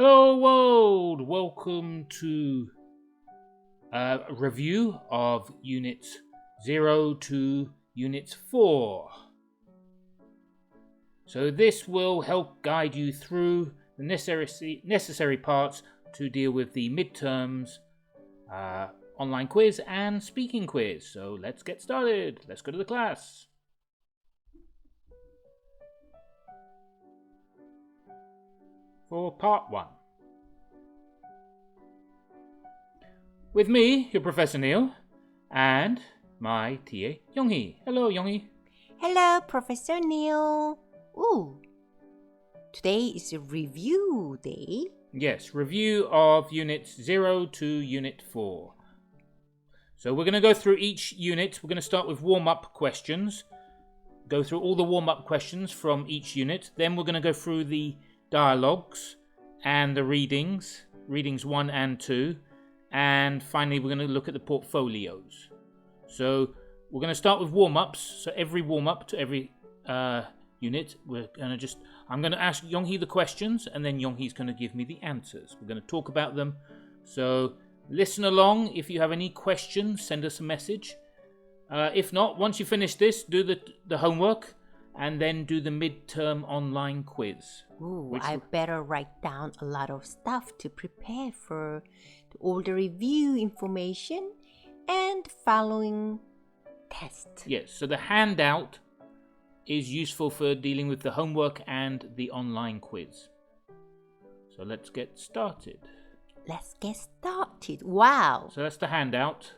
Hello world! Welcome to a review of Units 0 to Unit 4. So this will help guide you through the necessary parts to deal with the midterms, online quiz and speaking quiz. So let's get started. Let's go to the class. For part 1. With me, your Professor Neil, and my TA, Younghee. Hello, Younghee. Hello, Professor Neil. Ooh, today is a review day. Yes, review of Units 0 to Unit 4. So we're going to go through each unit. We're going to start with warm-up questions. Go through all the warm-up questions from each unit. Then we're going to go through the dialogues and the readings 1 and 2. And finally, we're going to look at the portfolios. So we're going to start with warm-ups. So every warm-up to every unit, I'm going to ask Younghee the questions, and then Younghee's going to give me the answers. We're going to talk about them. So listen along. If you have any questions, send us a message. If not, once you finish this, do the homework, and then do the midterm online quiz. Ooh, I better write down a lot of stuff to prepare for all the review information and following test. Yes, so the handout is useful for dealing with the homework and the online quiz. So let's get started. Let's get started. Wow. So that's the handout.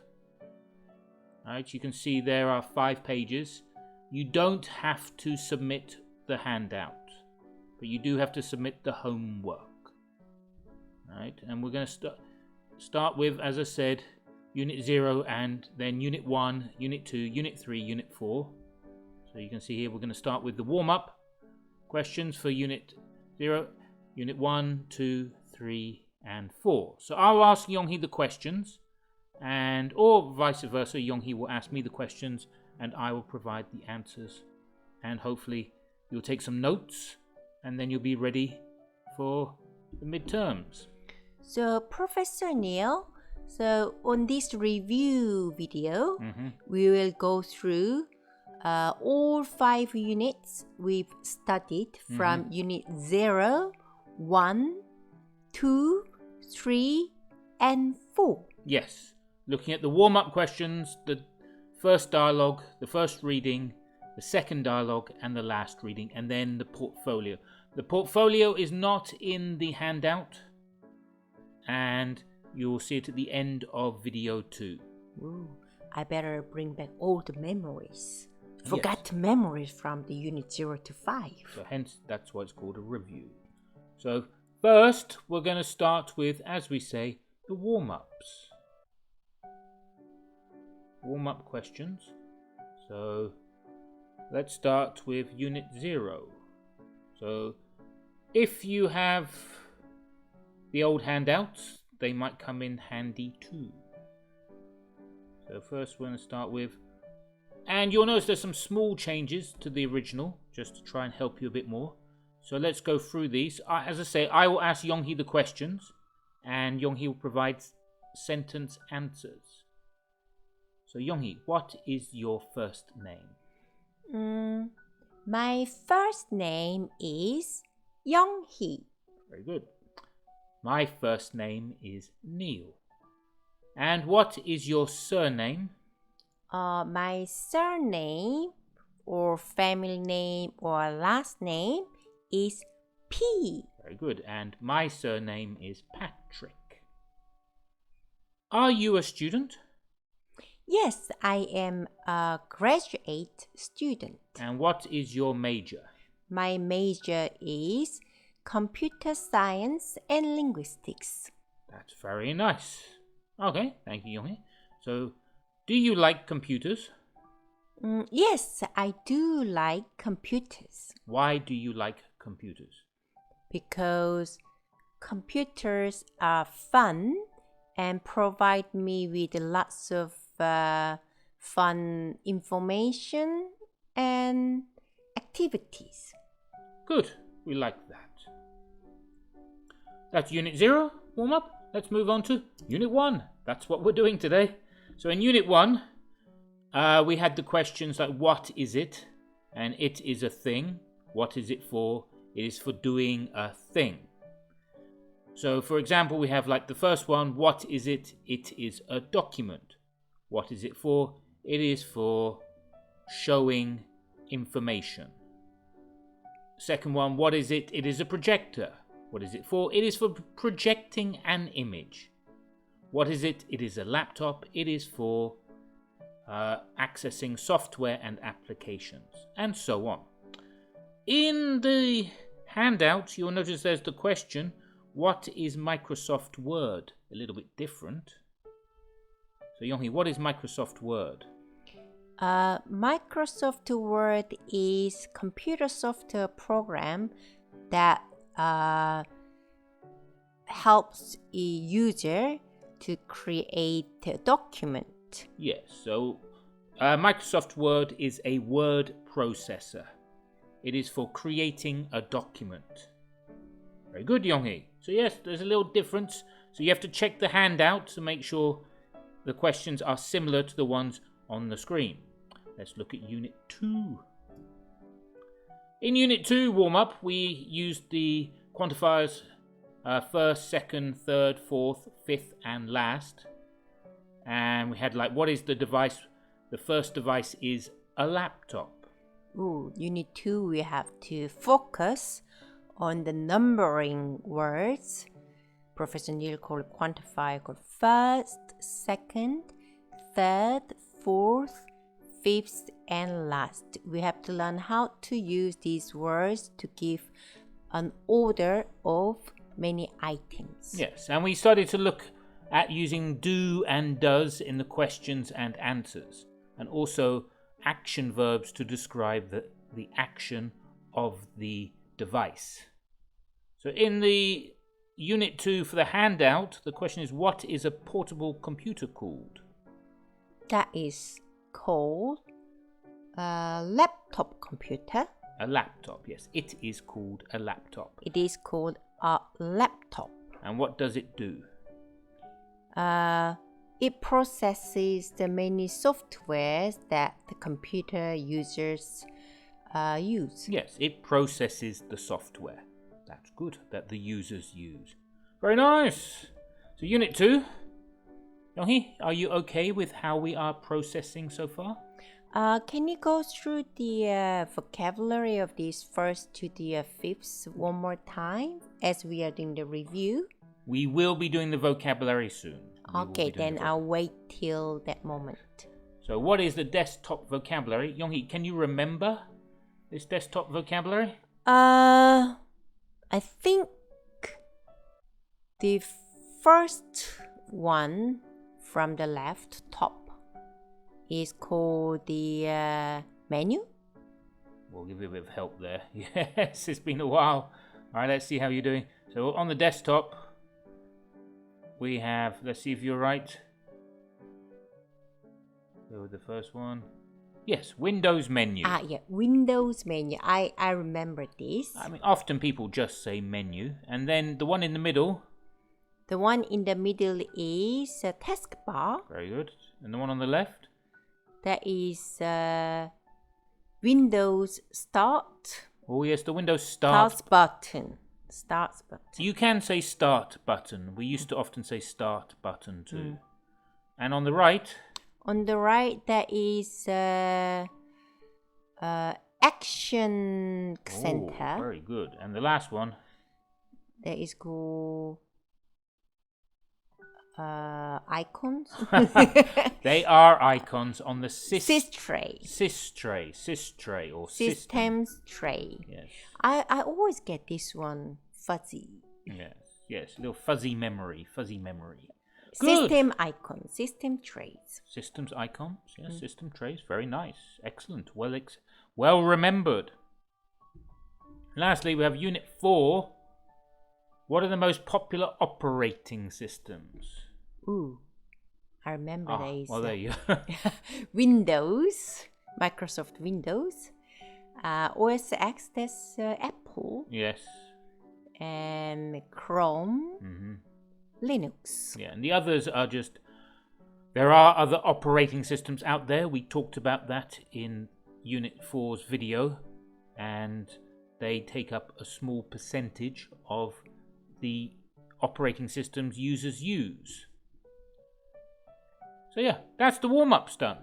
All right, you can see there are 5 pages. You don't have to submit the handout, but you do have to submit the homework. All right, and we're going to start with, as I said, Unit 0 and then Unit 1, Unit 2, Unit 3, Unit 4. So you can see here we're going to start with the warm-up questions for Unit 0, Unit 1, 2, 3, and 4. So I'll ask Younghee the questions, or vice versa, Younghee will ask me the questions, and I will provide the answers. And hopefully you'll take some notes, and then you'll be ready for the midterms. So, Professor Neil, on this review video, we will go through all 5 units we've studied from Unit 0, 1, 2, 3, and 4. Yes, looking at the warm-up questions, the first dialogue, the first reading, the second dialogue, and the last reading, and then the portfolio. The portfolio is not in the handout, and you'll see it at the end of video 2. Ooh, I better bring back all the memories. Forgot memories from the Unit 0 to 5. So hence, that's why it's called a review. So first, we're going to start with, as we say, the warm-ups. Warm-up questions. So let's start with Unit 0. So if you have the old handouts, they might come in handy too. So first we're going to start with, and you'll notice there's some small changes to the original, just to try and help you a bit more. So let's go through these. As I say, I will ask Younghee the questions, and Younghee will provide sentence answers. So Younghee, what is your first name? My first name is Younghee. Very good. My first name is Neil. And what is your surname? My surname or family name or last name is P. Very good. And my surname is Patrick. Are you a student? Yes, I am a graduate student. And what is your major? My major is computer science and linguistics. That's very nice. Okay, thank you, Younghee. So, do you like computers? Yes, I do like computers. Why do you like computers? Because computers are fun and provide me with lots of fun information and activities. Good, we like that. That's Unit 0, warm up. Let's move on to Unit 1. That's what we're doing today. So in Unit 1, we had the questions like what is it? And it is a thing. What is it for? It is for doing a thing. So for example, we have like the first one, what is it? It is a document. What is it for? It is for showing information. Second one, what is it? It is a projector. What is it for? It is for projecting an image. What is it? It is a laptop. It is for accessing software and applications, and so on. In the handout, you'll notice there's the question, what is Microsoft Word? A little bit different. So Yonghi, what is Microsoft Word? Microsoft Word is computer software program that helps a user to create a document. Yes, so Microsoft Word is a word processor. It is for creating a document. Very good, Yonghi. So yes, there's a little difference. So you have to check the handout to make sure the questions are similar to the ones on the screen. Let's look at Unit 2. In Unit 2 warm-up, we used the quantifiers first, second, third, fourth, fifth, and last. And we had like, what is the device? The first device is a laptop. Ooh, Unit 2, we have to focus on the numbering words. Professor Neil called quantifier called first, second, third, fourth, fifth, and last. We have to learn how to use these words to give an order of many items. Yes, and we started to look at using do and does in the questions and answers, and also action verbs to describe the action of the device. So in the Unit 2 for the handout, the question is, what is a portable computer called? That is called a laptop computer. A laptop, yes. It is called a laptop. It is called a laptop. And what does it do? It processes the many softwares that the computer users use. Yes, it processes the software. That's good, that the users use. Very nice. So Unit 2. Yonghi, are you okay with how we are processing so far? Can you go through the vocabulary of these first to the fifths one more time as we are doing the review? We will be doing the vocabulary soon. Okay, then I'll wait till that moment. So what is the desktop vocabulary? Yonghi, can you remember this desktop vocabulary? I think the first one from the left top is called the menu. We'll give you a bit of help there. Yes, it's been a while. All right, let's see how you're doing. So on the desktop, we have, let's see if you're right. Go with the first one. Yes, Windows menu. Yeah, Windows menu. I remember this. I mean, often people just say menu. And then the one in the middle. The one in the middle is a taskbar. Very good. And the one on the left? That is Windows Start. Oh yes, the Windows Start button. Start button. You can say Start button. We used to often say Start button too. And on the right? On the right, there is Action Center. Oh, very good. And the last one? That is called icons. They are icons on the sys tray. Sys tray or systems tray. Yes. I always get this one fuzzy. Yes, little fuzzy memory. Good. System icon, system trays. Systems icons, yes, system trays. Very nice, excellent, well remembered. Lastly, we have Unit 4. What are the most popular operating systems? Ooh, I remember these. Well, there you go. Windows, Microsoft Windows, OS X, that's Apple. Yes. And Chrome, Linux. Yeah, and the others are just... There are other operating systems out there. We talked about that in Unit 4's video, and they take up a small percentage of the operating systems users use. So yeah, that's the warm-ups done.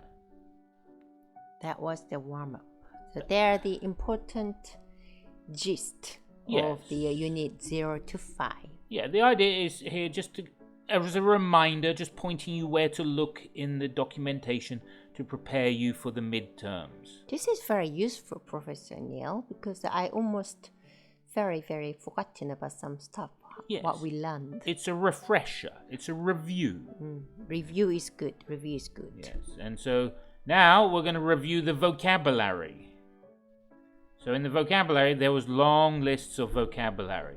That was the warm-up. So they're the important gist of the unit 0 to 5. Yeah, the idea is here just to, as a reminder, just pointing you where to look in the documentation to prepare you for the midterms. This is very useful, Professor Neil, because I almost very forgotten about some stuff, what we learned. It's a refresher. It's a review. Review is good. Review is good. Yes, and so now we're going to review the vocabulary. So in the vocabulary, there was long lists of vocabulary.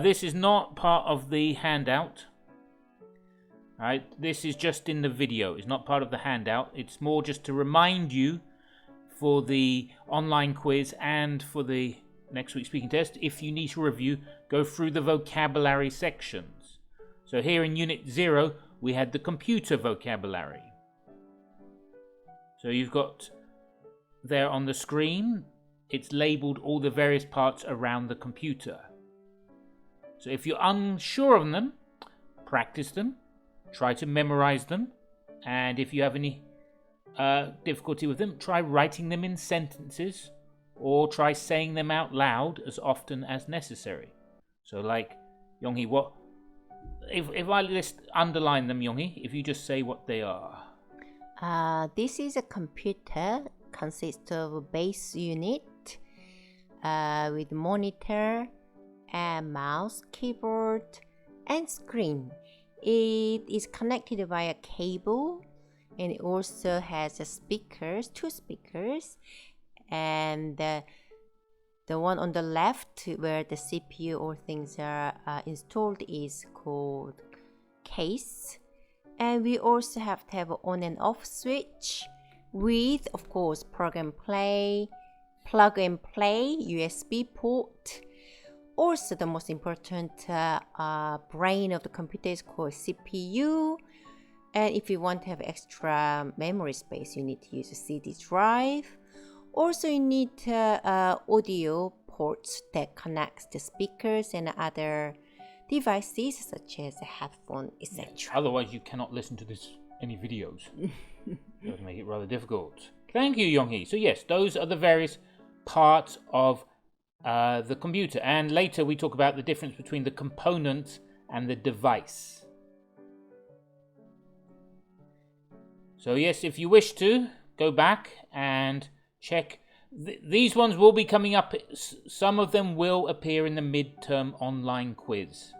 This is not part of the handout. Right? This is just in the video. It's not part of the handout. It's more just to remind you for the online quiz and for the next week's speaking test. If you need to review, go through the vocabulary sections. So here in Unit 0, we had the computer vocabulary. So you've got there on the screen, it's labelled all the various parts around the computer. So if you're unsure of them, practice them, try to memorize them, and if you have any difficulty with them, try writing them in sentences or try saying them out loud as often as necessary. So like, Yonghee, what if I underline them, Yonghee, if you just say what they are. This is a computer, consists of a base unit with monitor and mouse, keyboard and screen. It is connected via cable, and it also has two speakers, and the one on the left where the CPU or things are installed is called case. And we also have to have an on and off switch with, of course, plug and play USB port. Also, the most important brain of the computer is called CPU. And if you want to have extra memory space, you need to use a CD drive. Also, you need audio ports that connects the speakers and other devices such as a headphone, etc. Otherwise, you cannot listen to any videos. It would make it rather difficult. Thank you, Yonghee. So yes, those are the various parts of the computer. And later we talk about the difference between the component and the device. So yes, if you wish to, go back and check. These ones will be coming up. Some of them will appear in the midterm online quiz.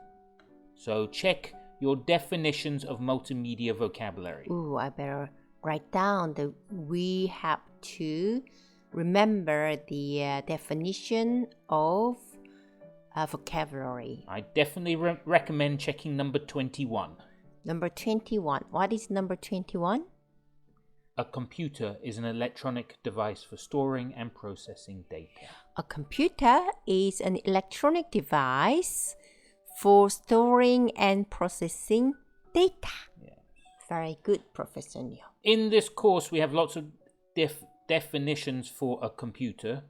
So check your definitions of multimedia vocabulary. Ooh, I better write down that we have to remember the definition of vocabulary. I definitely recommend checking number 21. Number 21. What is number 21? A computer is an electronic device for storing and processing data. A computer is an electronic device for storing and processing data. Yes. Very good, Professor Neil. In this course, we have lots of definitions for a computer,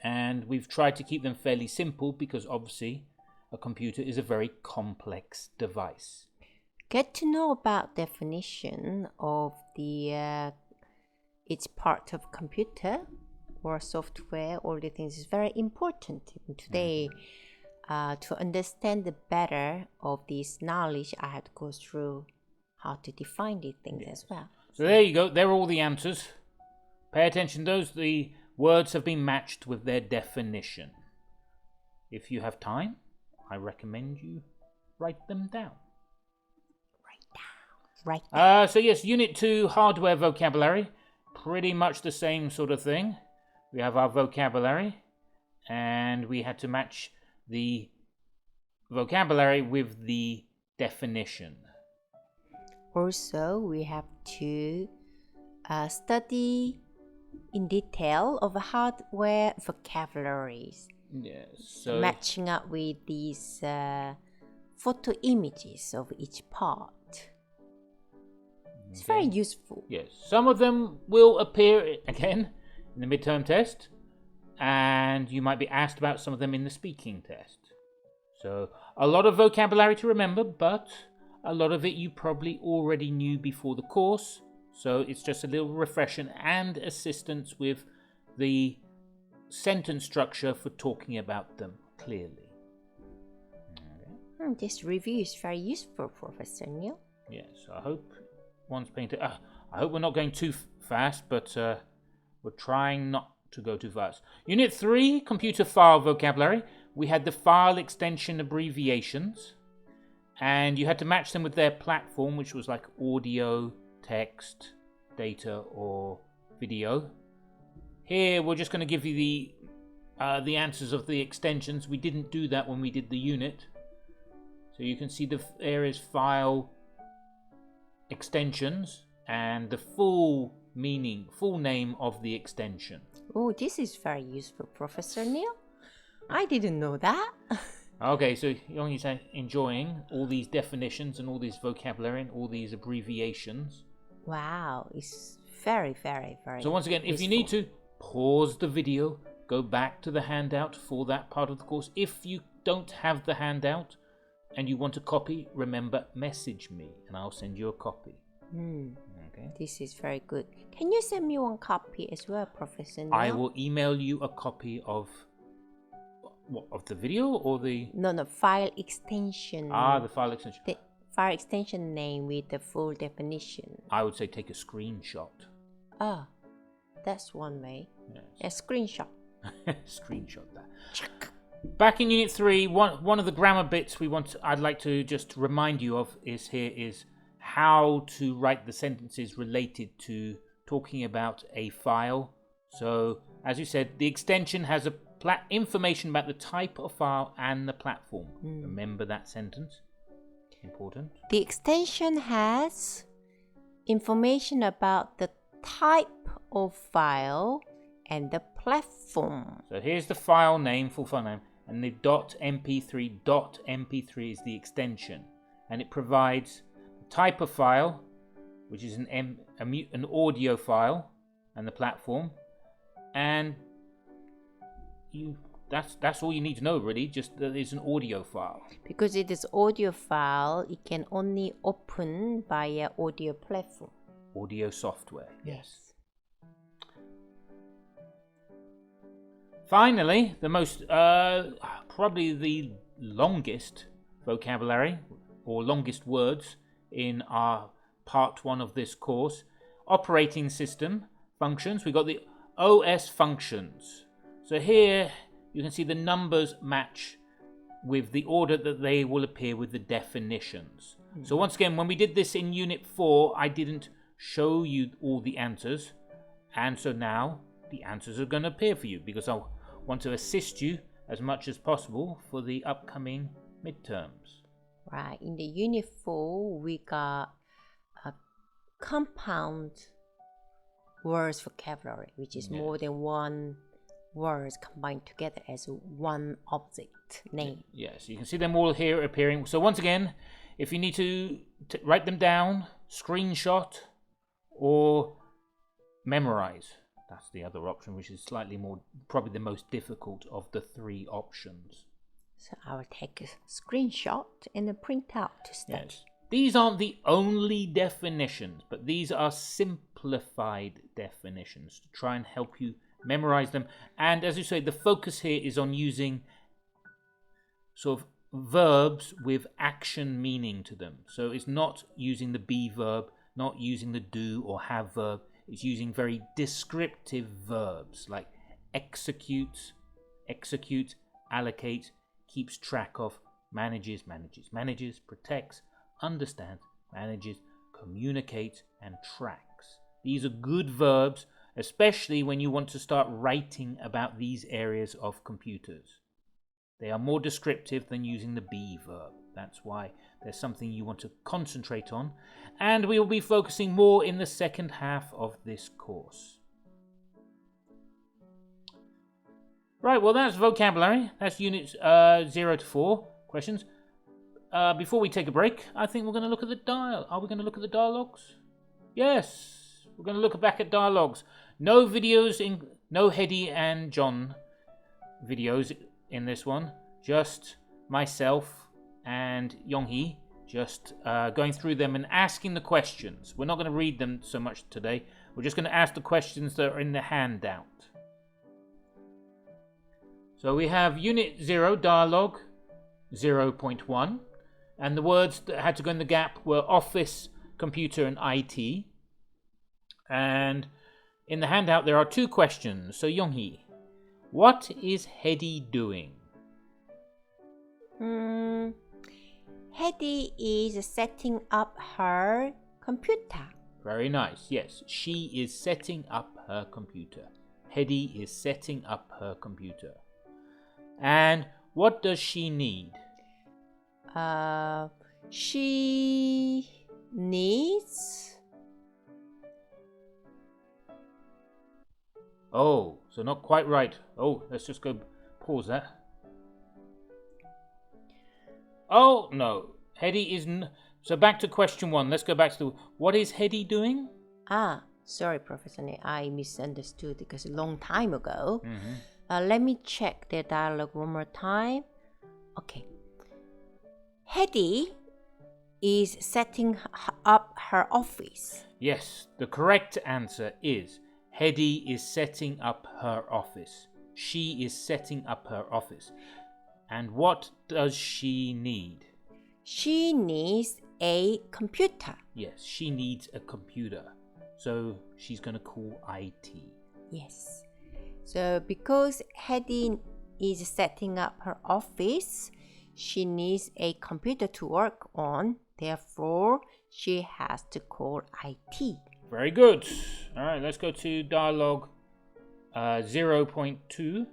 and we've tried to keep them fairly simple because obviously a computer is a very complex device. Get to know about definition of the each part of computer or software, all the things is very important. Even today, to understand the better of this knowledge, I had to go through how to define these things as well. So there you go. There are all the answers. Pay attention to those. The words have been matched with their definition. If you have time, I recommend you write them down. Right. So yes, Unit 2, hardware vocabulary. Pretty much the same sort of thing. We have our vocabulary, and we had to match the vocabulary with the definition. Also, we have to study in detail of hardware vocabularies. Yes. So matching up with these photo images of each part. It's very useful. yes, some of them will appear again in the midterm test, and you might be asked about some of them in the speaking test. So a lot of vocabulary to remember, but a lot of it you probably already knew before the course. So it's just a little refresher and assistance with the sentence structure for talking about them clearly. Okay. This review is very useful, Professor Neil. Yes, I hope one's painted. I hope we're not going too fast, but we're trying not to go too fast. Unit 3, computer file vocabulary. We had the file extension abbreviations, and you had to match them with their platform, which was like audio, text, data, or video. Here, we're just going to give you the answers of the extensions. We didn't do that when we did the unit. So you can see the areas file extensions and the full meaning, full name of the extension. Oh, this is very useful, Professor Neil. I didn't know that. Okay, so you're enjoying all these definitions and all this vocabulary and all these abbreviations. Wow, it's very, very, very So once again, if you need to, pause the video, go back to the handout for that part of the course. If you don't have the handout and you want a copy, remember, message me and I'll send you a copy. Okay. This is very good. Can you send me one copy as well, Professor Neil? I will email you a copy of what, of the video or the No, file extension. the file extension. The file extension name with the full definition. I would say take a screenshot. Ah, that's one way. Yes. A screenshot. Screenshot that. Back in Unit 3, one of the grammar bits I'd like to just remind you of is how to write the sentences related to talking about a file. So, as you said, the extension has information about the type of file and the platform. Remember that sentence. Important. The extension has information about the type of file and the platform. So here's the file name, full file name, and the .mp3. .mp3 is the extension, and it provides the type of file, which is an audio file, and the platform, and that's all you need to know really. Just that it's an audio file. Because it is audio file, it can only open via audio platform. Audio software. Yes. Finally, the most probably the longest vocabulary or longest words in our part 1 of this course, operating system functions. We got the OS functions. So here you can see the numbers match with the order that they will appear with the definitions. So once again, when we did this in Unit 4, I didn't show you all the answers, and so now the answers are going to appear for you because I want to assist you as much as possible for the upcoming midterms. Right, in the Unit 4, we got a compound words vocabulary, which is more than one words combined together as one object name. Yes, you can see them all here appearing. So once again, if you need to write them down, screenshot, or memorize, that's the other option, which is slightly more, probably the most difficult of the 3 options. So I will take a screenshot and a print out to study. Yes. These aren't the only definitions, but these are simplified definitions to try and help you memorize them. And as you say, the focus here is on using sort of verbs with action meaning to them. So it's not using the be verb, not using the do or have verb. It's using very descriptive verbs like execute, allocate, keeps track of, manages, protects, understands, manages, communicates, and tracks. These are good verbs, especially when you want to start writing about these areas of computers. They are more descriptive than using the be verb. That's why there's something you want to concentrate on, and we will be focusing more in the second half of this course. Right, well, that's vocabulary. That's units 0 to 4 questions. Before we take a break, I think we're going to look at the dial. Are we going to look at the dialogues? Yes, we're going to look back at dialogues. No videos no Hedy and John videos in this one. Just myself and Yonghee just going through them and asking the questions. We're not going to read them so much today. We're just going to ask the questions that are in the handout. So we have Unit 0, Dialogue 0.1. And the words that had to go in the gap were office, computer, and IT. And in the handout, there are 2 questions. So, Yonghee, what is Hedy doing? Hedy is setting up her computer. Very nice. Yes, she is setting up her computer. Hedy is setting up her computer. And what does she need? She needs... Oh, so not quite right. Oh, let's just go pause that. Oh, no. Hedy isn't... So back to question 1. Let's go back to the... What is Hedy doing? Sorry, Professor Nee, I misunderstood because a long time ago. Let me check the dialogue one more time. Okay. Hedy is setting up her office. Yes, the correct answer is Hedy is setting up her office. She is setting up her office. And what does she need? She needs a computer. Yes, she needs a computer. So she's going to call IT. Yes. So because Hedy is setting up her office, she needs a computer to work on. Therefore, she has to call IT. Very good. All right, let's go to dialogue 0.2.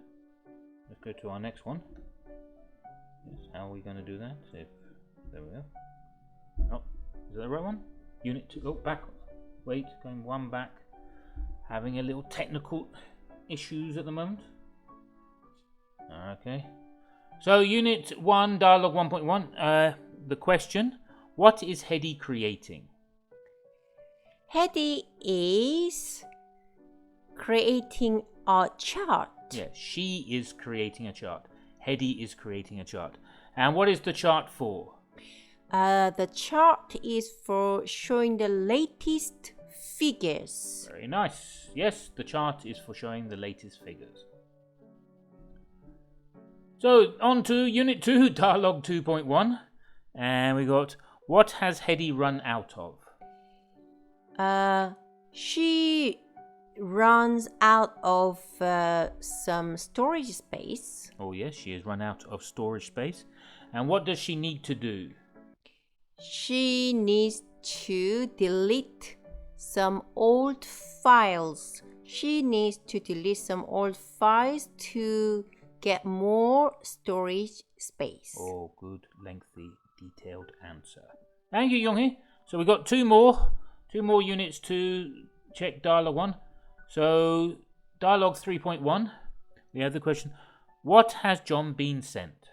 Let's go to our next one. Yes, how are we going to do that? There we go. Oh, is that the right one? Unit 2. Oh, back. Wait, going 1 back. Having a little technical issues at the moment. Okay. So, Unit 1, Dialogue 1.1. The question, what is Hedy creating? Hedy is creating a chart. Yes, she is creating a chart. Hedy is creating a chart. And what is the chart for? The chart is for showing the latest figures. Very nice. Yes, the chart is for showing the latest figures. So, on to Unit 2, Dialogue 2.1. And we got, what has Hedy run out of? She runs out of some storage space. Oh yes, she has run out of storage space. And what does she need to do? She needs to delete some old files. She needs to delete some old files to get more storage space. Oh, good, lengthy, detailed answer. Thank you, Yonghee. So we've got two more units to check dialogue 1. So dialogue 3.1, we have the question, what has John been sent?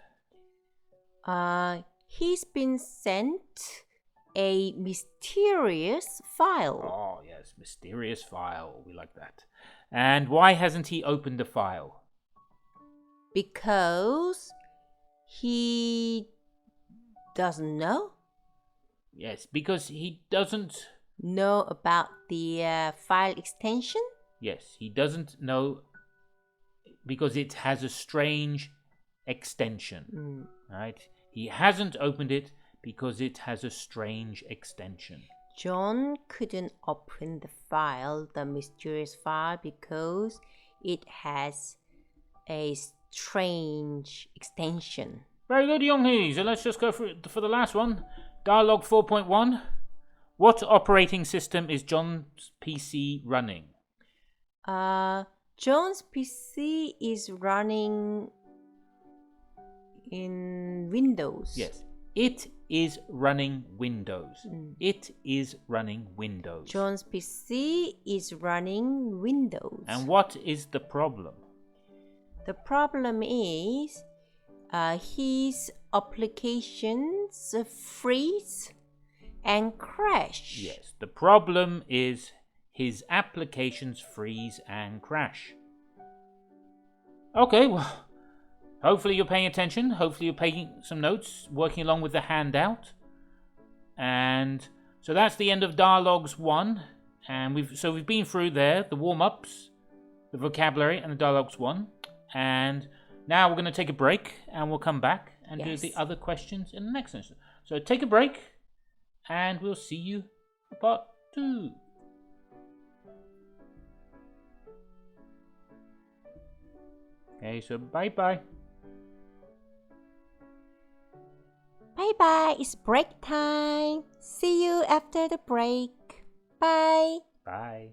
He's been sent a mysterious file. Oh, yes, mysterious file. We like that. And why hasn't he opened the file? Because he doesn't know. Yes, because he doesn't know about the file extension? Yes, he doesn't know because it has a strange extension. Right? He hasn't opened it because it has a strange extension. John couldn't open the file, the mysterious file, because it has a strange extension. Very good, Yonghee. So let's just go for the last one. Dialogue 4.1. What operating system is John's PC running? John's PC is running in Windows. Yes, it is running Windows. It is running Windows. John's PC is running Windows. And what is the problem? The problem is his applications freeze and crash. Yes, the problem is his applications freeze and crash. Okay, well, hopefully you're paying attention. Hopefully you're taking some notes, working along with the handout. And so that's the end of Dialogues 1. And we've been through there, the warm-ups, the vocabulary, and the Dialogues 1. And now we're going to take a break, and we'll come back and do the other questions in the next session. So take a break, and we'll see you for part 2. Okay, so bye-bye. Bye-bye. It's break time. See you after the break. Bye. Bye.